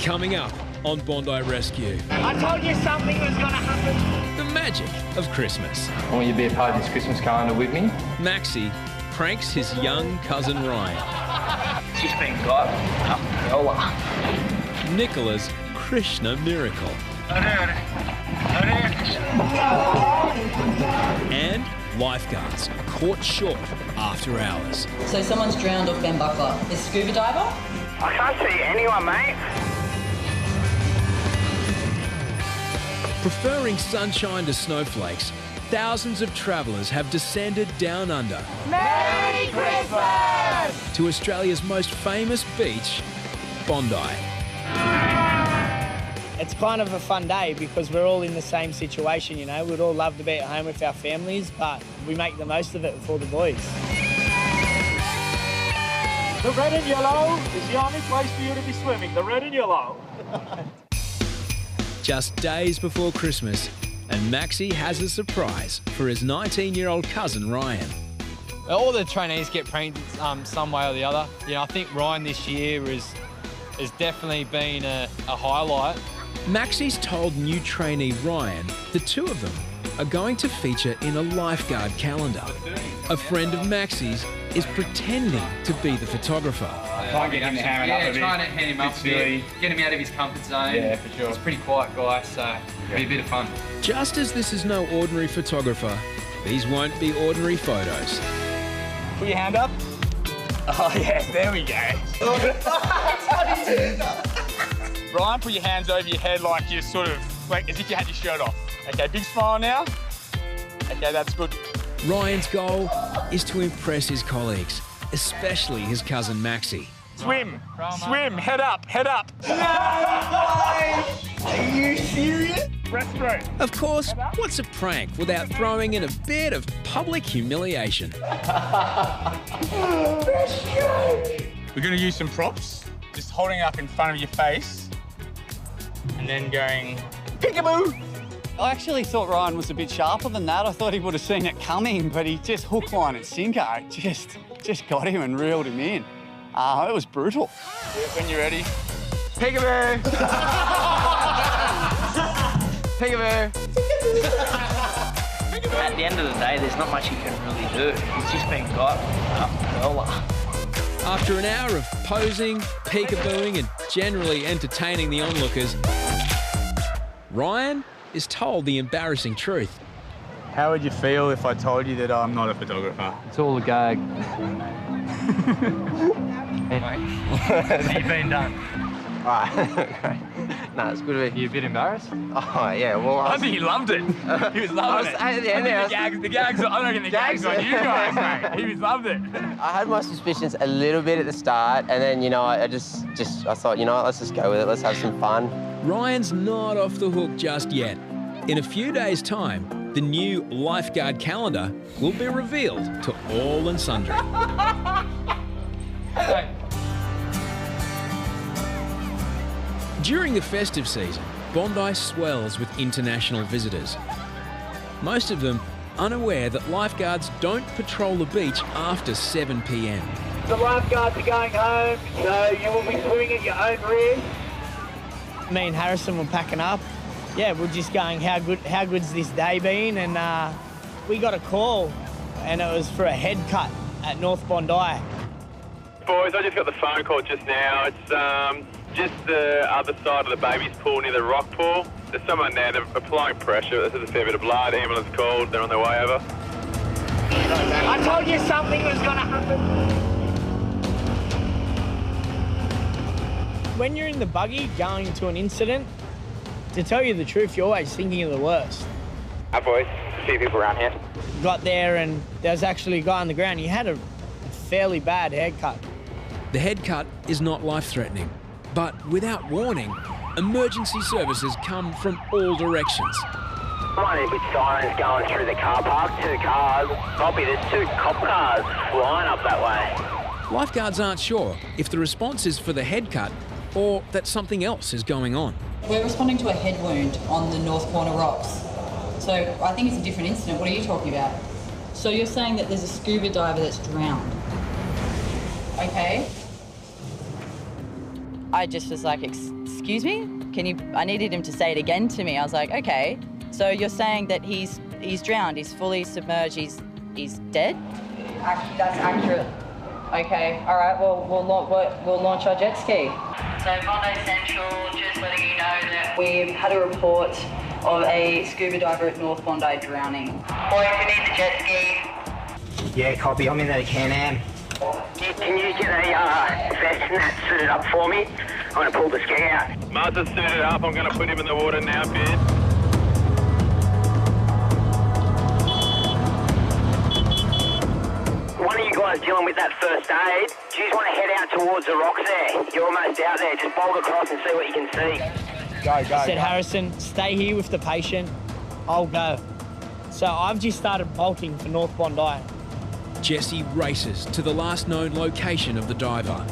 Coming up on Bondi Rescue. I told you something was going to happen. The magic of Christmas. I want you to be a part of this Christmas calendar with me. Maxi pranks his young cousin Ryan. She's been got up Yola. Nicola's Krishna miracle. And lifeguards caught short after hours. So someone's drowned off Ben Buckler. Is scuba diver? I can't see anyone, mate. Preferring sunshine to snowflakes, thousands of travellers have descended down under. Merry Christmas! To Australia's most famous beach, Bondi. It's kind of a fun day because we're all in the same situation, you know. We'd all love to be at home with our families, but we make the most of it for the boys. The red and yellow is the only place for you to be swimming, the red and yellow. Just days before Christmas, and Maxi has a surprise for his 19-year-old cousin Ryan. All the trainees get pranked some way or the other. You know, I think Ryan this year has definitely been a highlight. Maxi's told new trainee Ryan the two of them are going to feature in a lifeguard calendar. A friend of Maxi's is pretending to be the photographer. Try and get him to ham it up a bit. Trying to hand him up a bit, get him out of his comfort zone. Yeah, for sure. He's a pretty quiet guy, so it'll be a bit of fun. Just as this is no ordinary photographer, these won't be ordinary photos. Put your hand up. Oh, yeah, there we go. Ryan, put your hands over your head like you're sort of, like as if you had your shirt off. Okay, big smile now. Okay, that's good. Ryan's goal is to impress his colleagues, especially his cousin Maxi. Swim, swim, head up, head up. Are you serious? Breaststroke. Of course, what's a prank without throwing in a bit of public humiliation? We're going to use some props. Just holding it up in front of your face and then going peekaboo. I actually thought Ryan was a bit sharper than that. I thought he would have seen it coming, but he just hook, line and sinker. Just got him and reeled him in. It was brutal. When you're ready. Peekaboo. Peekaboo. At the end of the day, there's not much you can really do. He's just been got up Yola. After an hour of posing, peekabooing and generally entertaining the onlookers, Ryan is told the embarrassing truth. How would you feel if I told you that I'm not a photographer? It's all a gag. You've been done. Alright, no, it's good to be. You a bit embarrassed? Oh, yeah, well, I think he loved it. He was loving it. At the end there, The gags, I don't reckon the gags on you guys, mate. He was loved it. I had my suspicions a little bit at the start, and then, you know, I thought, you know what, let's just go with it. Let's have some fun. Ryan's not off the hook just yet. In a few days' time, the new lifeguard calendar will be revealed to all and sundry. During the festive season, Bondi swells with international visitors. Most of them unaware that lifeguards don't patrol the beach after 7 p.m. The lifeguards are going home, so you will be swimming at your own risk. Me and Harrison were packing up. Yeah, we're just going, how good's this day been? And we got a call, and it was for a head cut at North Bondi. Boys, I just got the phone call just now. It's just the other side of the baby's pool near the rock pool. There's someone there, they're applying pressure. There's a fair bit of blood. Ambulance called, they're on their way over. I told you something was going to happen. When you're in the buggy going to an incident, to tell you the truth, you're always thinking of the worst. Hi, boys. A few people around here. Got there and there was actually a guy on the ground. He had a fairly bad haircut. The head cut is not life-threatening, but without warning, emergency services come from all directions. Running with sirens going through the car park, 2 cars. Copy, there's 2 cop cars flying up that way. Lifeguards aren't sure if the response is for the head cut or that something else is going on. We're responding to a head wound on the North Corner rocks. So I think it's a different incident. What are you talking about? So you're saying that there's a scuba diver that's drowned? Okay. I just was like, excuse excuse me? I needed him to say it again to me. I was like, okay. So you're saying that he's drowned, he's fully submerged, he's dead? Actually, that's accurate. Okay, all right, well, we'll launch our jet ski. So Bondi Central, just letting you know that we've had a report of a scuba diver at North Bondi drowning. Boys, we need the jet ski. Yeah, copy. I'm in the Can-Am. Can you get a vest and that suited up for me? I'm going to pull the ski out. Mars is suited up. I'm going to put him in the water now, Ben. One of you guys dealing with that first aid, do you just want to head out towards the rocks there? You're almost out there. Just bolt across and see what you can see. I said, Harrison, stay here with the patient. I'll go. So I've just started bolting for North Bondi. Jesse races to the last known location of the diver.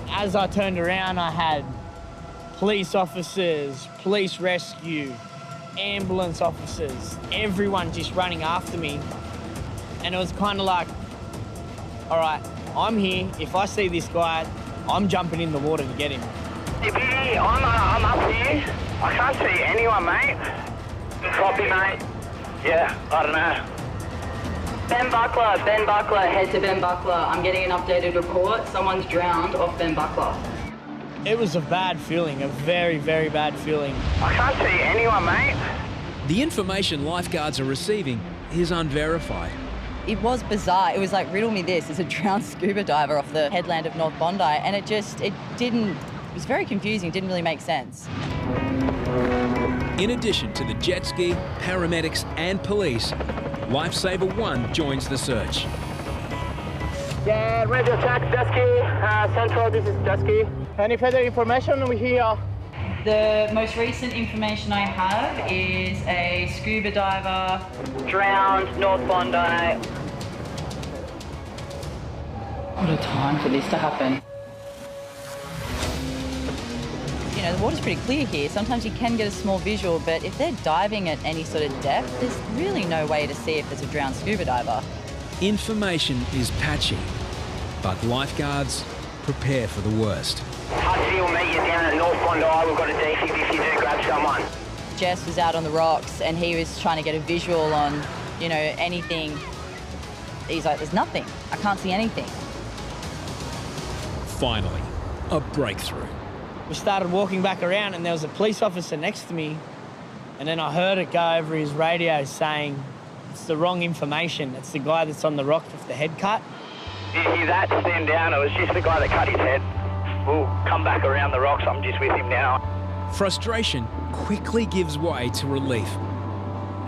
As I turned around, I had police officers, police rescue, ambulance officers, everyone just running after me. And it was kind of like, all right, I'm here. If I see this guy, I'm jumping in the water to get him. Deputy, I'm up here. I can't see anyone, mate. Copy, mate. Yeah, I don't know. Ben Buckler, head to Ben Buckler. I'm getting an updated report. Someone's drowned off Ben Buckler. It was a bad feeling, a very, very bad feeling. I can't see anyone, mate. The information lifeguards are receiving is unverified. It was bizarre. It was like, riddle me this. There's a drowned scuba diver off the headland of North Bondi, and it was very confusing. It didn't really make sense. In addition to the jet ski, paramedics and police, Lifesaver 1 joins the search. Yeah, ready to attack Dusky. Central, this is Dusky. Any further information over here? The most recent information I have is a scuba diver drowned North Bondi. What a time for this to happen. You know, the water's pretty clear here. Sometimes you can get a small visual, but if they're diving at any sort of depth, there's really no way to see if there's a drowned scuba diver. Information is patchy, but lifeguards prepare for the worst. Hudson will meet you down at North Bondi. We've got a defib if you do grab someone. Jess was out on the rocks and he was trying to get a visual on, you know, anything. He's like, there's nothing. I can't see anything. Finally, a breakthrough. We started walking back around and there was a police officer next to me, and then I heard it go over his radio saying, it's the wrong information. It's the guy that's on the rock with the head cut. You hear that? Stand down. It was just the guy that cut his head. We'll come back around the rocks. I'm just with him now. Frustration quickly gives way to relief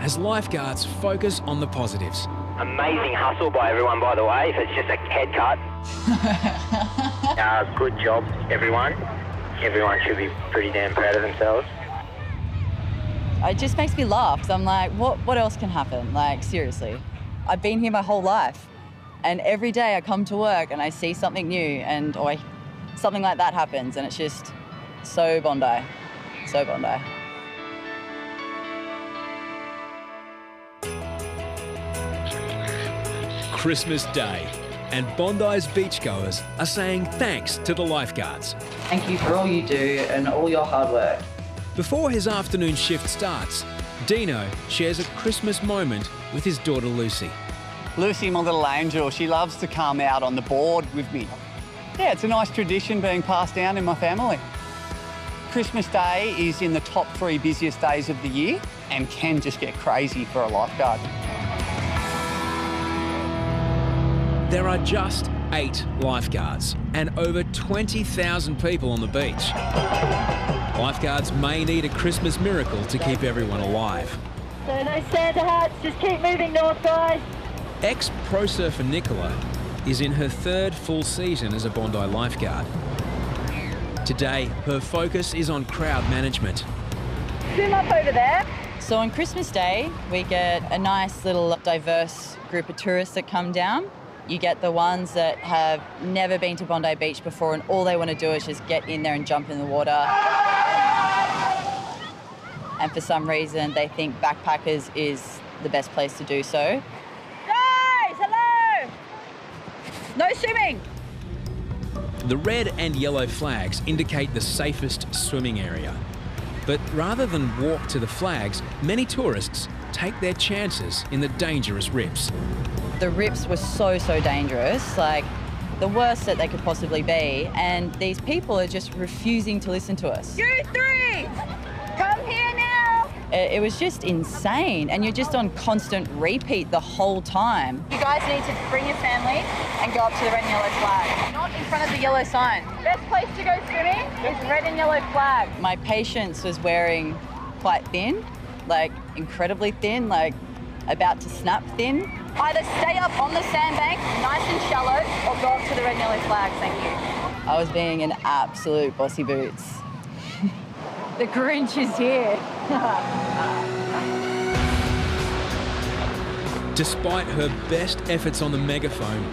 as lifeguards focus on the positives. Amazing hustle by everyone, by the way, if it's just a head cut. Good job, everyone. Everyone should be pretty damn proud of themselves. It just makes me laugh, because I'm like, what else can happen? Like, seriously. I've been here my whole life, and every day I come to work and I see something new, or something like that happens, and it's just so Bondi. So Bondi. Christmas Day, and Bondi's beachgoers are saying thanks to the lifeguards. Thank you for all you do and all your hard work. Before his afternoon shift starts, Deano shares a Christmas moment with his daughter Lucy. Lucy, my little angel, she loves to come out on the board with me. Yeah, it's a nice tradition being passed down in my family. Christmas Day is in the top 3 busiest days of the year and can just get crazy for a lifeguard. There are just 8 lifeguards and over 20,000 people on the beach. Lifeguards may need a Christmas miracle to keep everyone alive. So no Santa hats, just keep moving north, guys. Ex-pro surfer Nicola is in her 3rd full season as a Bondi lifeguard. Today, her focus is on crowd management. Zoom up over there. So on Christmas Day, we get a nice little diverse group of tourists that come down. You get the ones that have never been to Bondi Beach before and all they want to do is just get in there and jump in the water. And for some reason, they think backpackers is the best place to do so. Guys, hello! No swimming! The red and yellow flags indicate the safest swimming area. But rather than walk to the flags, many tourists take their chances in the dangerous rips. The rips were so dangerous, like the worst that they could possibly be, and these people are just refusing to listen to us. You three, come here now. It was just insane, and you're just on constant repeat the whole time. You guys need to bring your family and go up to the red and yellow flag, not in front of the yellow sign. Best place to go swimming is red and yellow flag. My patience was wearing quite thin, like incredibly thin, like about to snap thin. Either stay up on the sandbank, nice and shallow, or go up to the red and yellow flag, thank you. I was being an absolute bossy boots. The Grinch is here. Despite her best efforts on the megaphone,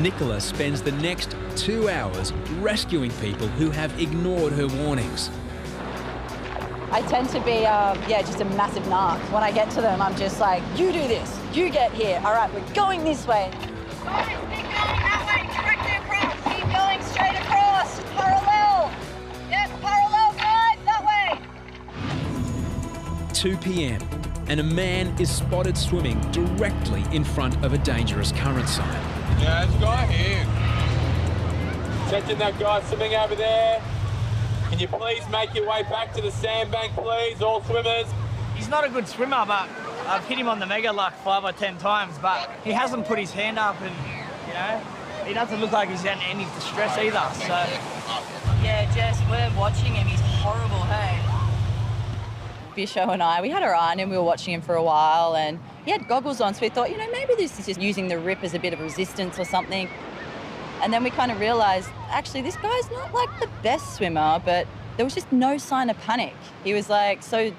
Nicola spends the next 2 hours rescuing people who have ignored her warnings. I tend to be, just a massive narc. When I get to them, I'm just like, you do this, you get here. All right, we're going this way. Guys, keep going that way, directly across. Keep going straight across, parallel. Yes, parallel, guys, that way. 2 p.m. and a man is spotted swimming directly in front of a dangerous current sign. Yeah, there's a guy here. Catching that guy swimming over there. Can you please make your way back to the sandbank, please, all swimmers? He's not a good swimmer, but I've hit him on the mega like 5 or 10 times, but he hasn't put his hand up and, you know, he doesn't look like he's in any distress either, so. Yeah, Jess, we're watching him. He's horrible, hey? Bisho and I, we had our eye on him. We were watching him for a while, and he had goggles on, so we thought, you know, maybe this is just using the rip as a bit of resistance or something. And then we kind of realised, actually, this guy's not like the best swimmer, but there was just no sign of panic. He was like so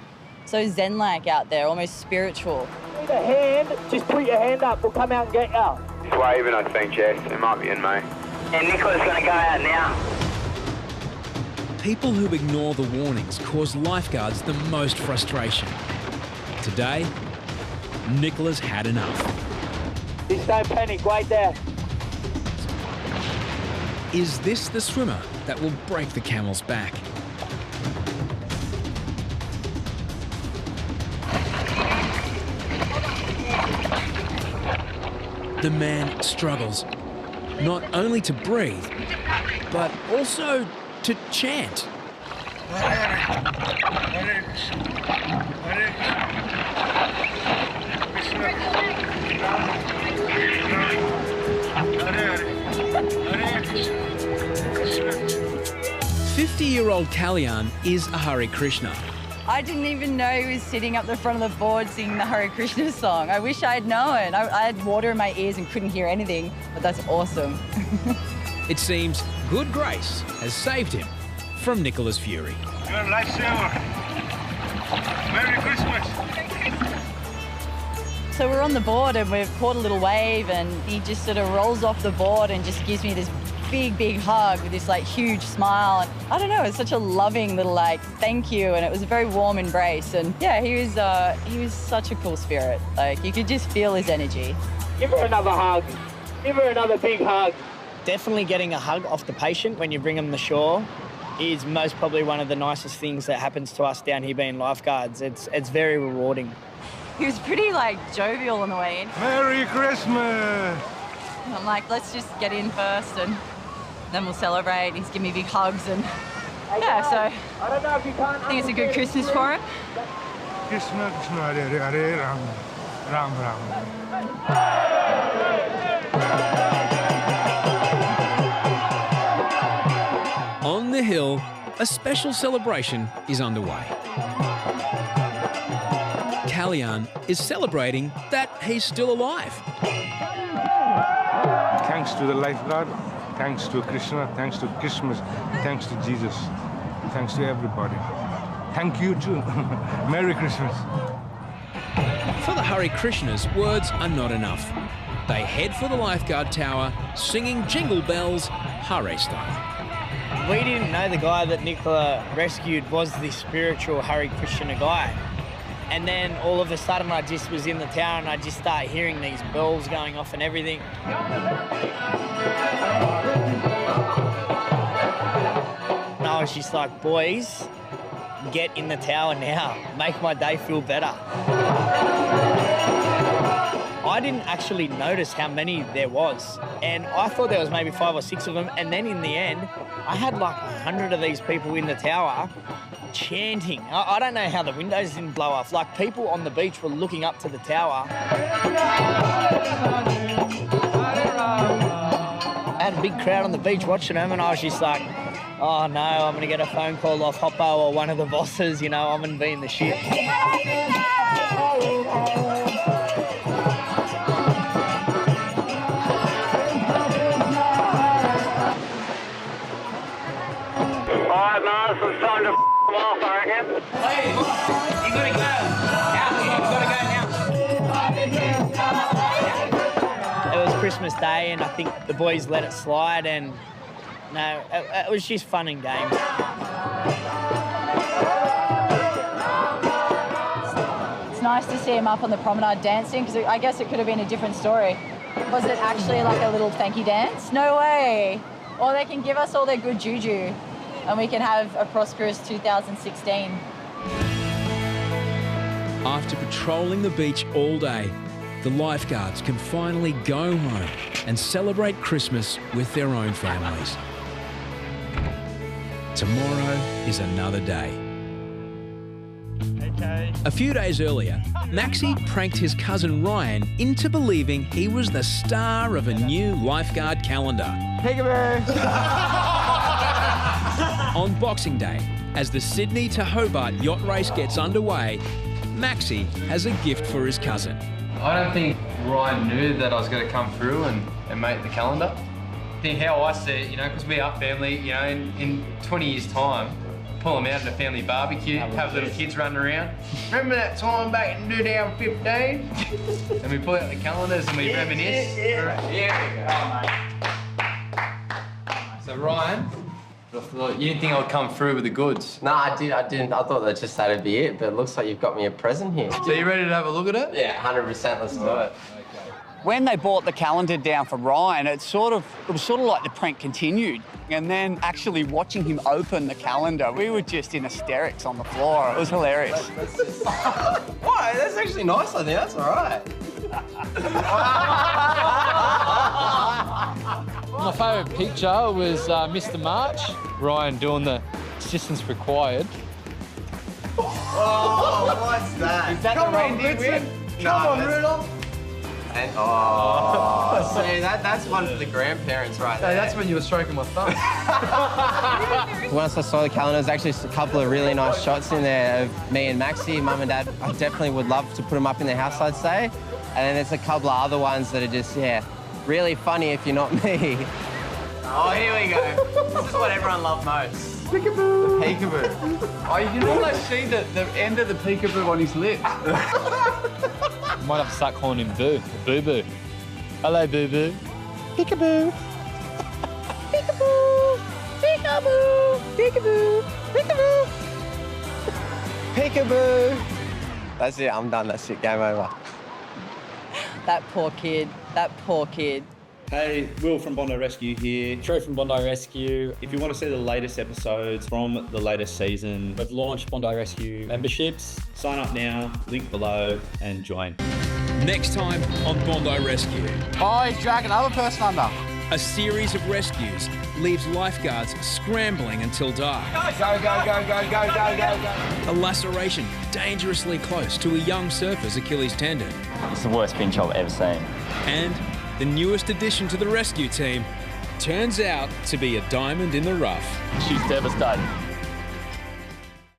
zen-like out there, almost spiritual. Need a hand, just put your hand up, we'll come out and get you. He's waving, I think, Jess. It might be in me. And Nicola's going to go out now. People who ignore the warnings cause lifeguards the most frustration. Today, Nicola's had enough. Just don't panic, wait there. Is this the swimmer that will break the camel's back? The man struggles, not only to breathe, but also to chant. "50-year-old Kalyan is a Hare Krishna. I didn't even know he was sitting up the front of the board singing the Hare Krishna song. I wish I had known. I had water in my ears and couldn't hear anything, but that's awesome. It seems good grace has saved him from Nicola's fury. You're a lifesaver. Merry Christmas. So we're on the board and we've caught a little wave, and he just sort of rolls off the board and just gives me this big hug with this like huge smile. And I don't know, it's such a loving little like thank you, and it was a very warm embrace. And yeah, he was such a cool spirit. Like you could just feel his energy. Give her another hug. Give her another big hug. Definitely getting a hug off the patient when you bring them to shore is most probably one of the nicest things that happens to us down here being lifeguards. It's very rewarding. He was pretty like jovial on the way in. Merry Christmas. I'm like, let's just get in first and then we'll celebrate. He's giving me big hugs, and yeah, so I don't know if you can't. I think it's a good Christmas for him. Krishna, Krishna, Hare Hare, Ram, Ram, Ram. On the hill, a special celebration is underway. Kalyan is celebrating that he's still alive. Thanks to the lifeguard, thanks to Krishna, thanks to Christmas, thanks to Jesus, thanks to everybody. Thank you too. Merry Christmas. For the Hare Krishnas, words are not enough. They head for the lifeguard tower, singing jingle bells, Hare style. We didn't know the guy that Nicola rescued was the spiritual Hare Krishna guy. And then all of a sudden I just was in the tower and I just started hearing these bells going off and everything. was just like, boys, get in the tower now. Make my day feel better. I didn't actually notice how many there was. And I thought there was maybe 5 or 6 of them. And then in the end, I had like 100 of these people in the tower chanting. I don't know how the windows didn't blow off. Like, people on the beach were looking up to the tower. I had a big crowd on the beach watching them, and I was just like, oh no, I'm going to get a phone call off Hoppo or one of the bosses, you know, I'm going to be in the shit. Alright, Mars, it's time to off, I reckon. Hey, you got to go. Out here, you got to go now. It was Christmas Day, and I think the boys let it slide, and no, it was just fun and games. It's nice to see him up on the promenade dancing, because I guess it could have been a different story. Was it actually like a little thank you dance? No way. Or they can give us all their good juju, and we can have a prosperous 2016. After patrolling the beach all day, the lifeguards can finally go home and celebrate Christmas with their own families. Tomorrow is another day. Okay. A few days earlier, Maxi pranked his cousin Ryan into believing he was the star of a new lifeguard calendar. Peekaboo! On Boxing Day, as the Sydney to Hobart yacht race gets underway, Maxi has a gift for his cousin. I don't think Ryan knew that I was going to come through and make the calendar. I think how I see it, you know, because we are family, you know, in 20 years' time, pull them out at a family barbecue, have little kids running around. Remember that time back in 2015? And we pull out the calendars and we reminisce. So Ryan, I thought, you didn't think I'd come through with the goods? No, I didn't. I thought that just that'd be it, but it looks like you've got me a present here. So you ready to have a look at it? Yeah, 100%, let's do it. When they brought the calendar down for Ryan, it was sort of like the prank continued. And then actually watching him open the calendar, we were just in hysterics on the floor. It was hilarious. Why? That's actually nice, I think. That's all right. My favourite picture was Mr. March. Ryan doing the assistance required. Oh, what's that? Is that the reindeer win? Come on, Rudolph. And, oh, see, that's one for the grandparents right there. That's when you were stroking my thumb. Once I saw the calendar, there's actually a couple of really nice shots in there of me and Maxi, Mum and Dad. I definitely would love to put them up in the house, I'd say. And then there's a couple of other ones that are just, yeah, really funny if you're not me. Oh, here we go. This is what everyone loved most. Peekaboo. The peekaboo. Oh, you can almost see the end of the peekaboo on his lips. Might have to start calling him Boo. Boo-boo. Hello, Boo-boo. Peekaboo. Peekaboo. Peekaboo. Peekaboo. Peekaboo. Peekaboo. That's it, I'm done. That's it, game over. That poor kid. That poor kid. Hey, Will from Bondi Rescue here. True from Bondi Rescue. If you want to see the latest episodes from the latest season, We've launched Bondi Rescue memberships. sign up now, link below, and join. Next time on Bondi Rescue. Oh, he's dragging another person under. A series of rescues leaves lifeguards scrambling until dark. Go, go, go, go, go, go, go, go. A laceration dangerously close to a young surfer's Achilles tendon. It's the worst pinch I've ever seen. And the newest addition to the rescue team turns out to be a diamond in the rough. She's devastated.